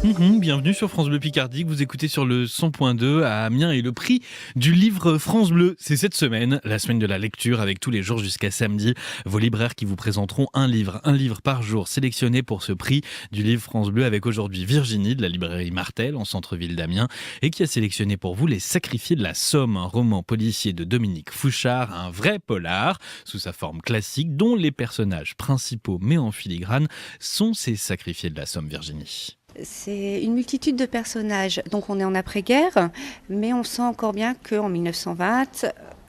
Bienvenue sur France Bleu Picardie, que vous écoutez sur le 100.2 à Amiens, et le prix du livre France Bleu, c'est cette semaine, la semaine de la lecture, avec tous les jours jusqu'à samedi, vos libraires qui vous présenteront un livre par jour sélectionné pour ce prix du livre France Bleu, avec aujourd'hui Virginie de la librairie Martel en centre-ville d'Amiens, et qui a sélectionné pour vous Les Sacrifiés de la Somme, un roman policier de Dominique Fouchard, un vrai polar sous sa forme classique, dont les personnages principaux mais en filigrane sont ces sacrifiés de la Somme. Virginie. C'est une multitude de personnages. Donc on est en après-guerre, mais on sent encore bien qu'en 1920,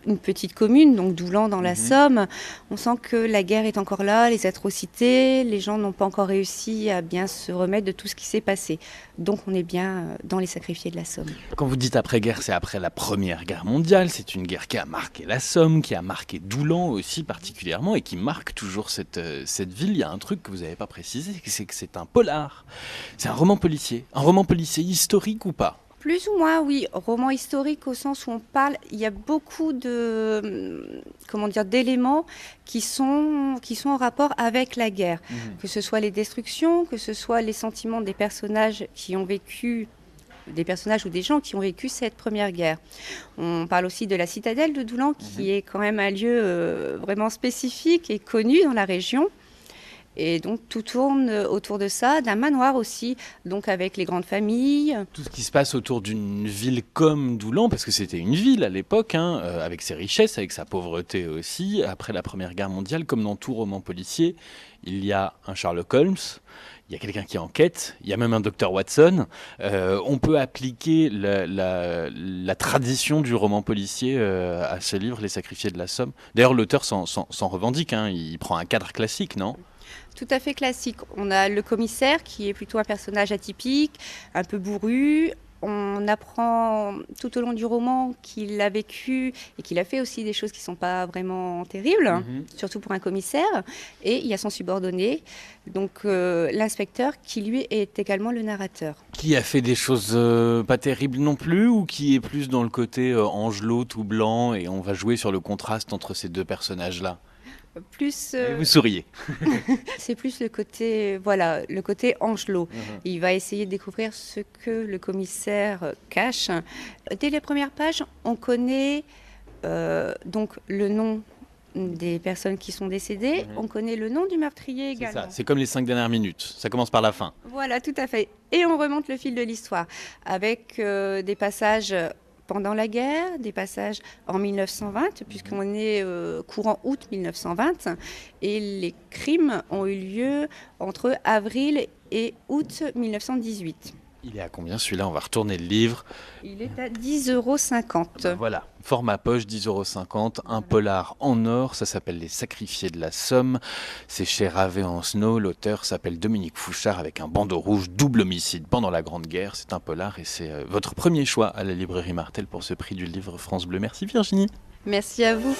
une petite commune, donc Doulan dans la Somme, on sent que la guerre est encore là, les atrocités, les gens n'ont pas encore réussi à bien se remettre de tout ce qui s'est passé. Donc on est bien dans les sacrifiés de la Somme. Quand vous dites après-guerre, c'est après la Première Guerre mondiale. C'est une guerre qui a marqué la Somme, qui a marqué Doulan aussi particulièrement, et qui marque toujours cette ville. Il y a un truc que vous n'avez pas précisé, c'est que c'est un polar. C'est un roman policier historique ou pas? Plus ou moins, oui. Roman historique au sens où on parle, il y a beaucoup de, d'éléments qui sont en rapport avec la guerre. Que ce soit les destructions, que ce soit les sentiments des personnages qui ont vécu, des personnages ou des gens qui ont vécu cette première guerre. On parle aussi de la citadelle de Doulan, qui est quand même un lieu vraiment spécifique et connu dans la région. Et donc tout tourne autour de ça, d'un manoir aussi, donc avec les grandes familles. Tout ce qui se passe autour d'une ville comme Doulan, parce que c'était une ville à l'époque, avec ses richesses, avec sa pauvreté aussi. Après la Première Guerre mondiale, comme dans tout roman policier, il y a un Sherlock Holmes, il y a quelqu'un qui enquête, il y a même un Dr Watson. On peut appliquer la tradition du roman policier à ce livre, Les Sacrifiés de la Somme. D'ailleurs, l'auteur s'en revendique, il prend un cadre classique, non ? Tout à fait classique. On a le commissaire qui est plutôt un personnage atypique, un peu bourru. On apprend tout au long du roman qu'il a vécu et qu'il a fait aussi des choses qui ne sont pas vraiment terribles, surtout pour un commissaire. Et il y a son subordonné, donc l'inspecteur, qui lui est également le narrateur. Qui a fait des choses pas terribles non plus, ou qui est plus dans le côté Angelot tout blanc, et on va jouer sur le contraste entre ces deux personnages-là? Plus, vous souriez. C'est plus le côté Angelot. Il va essayer de découvrir ce que le commissaire cache. Dès les premières pages, on connaît donc le nom des personnes qui sont décédées. On connaît le nom du meurtrier également. C'est comme les 5 dernières minutes. Ça commence par la fin. Voilà, tout à fait. Et on remonte le fil de l'histoire avec des passages pendant la guerre, des passages en 1920, puisqu'on est courant août 1920, et les crimes ont eu lieu entre avril et août 1918. Il est à combien celui-là? On va retourner le livre. Il est à 10,50 €. Voilà, format poche, 10,50 €, un polar en or, ça s'appelle Les Sacrifiés de la Somme. C'est chez Ravet en Snow, l'auteur s'appelle Dominique Fouchard, avec un bandeau rouge, double homicide pendant la Grande Guerre. C'est un polar, et c'est votre premier choix à la librairie Martel pour ce prix du livre France Bleu. Merci Virginie. Merci à vous.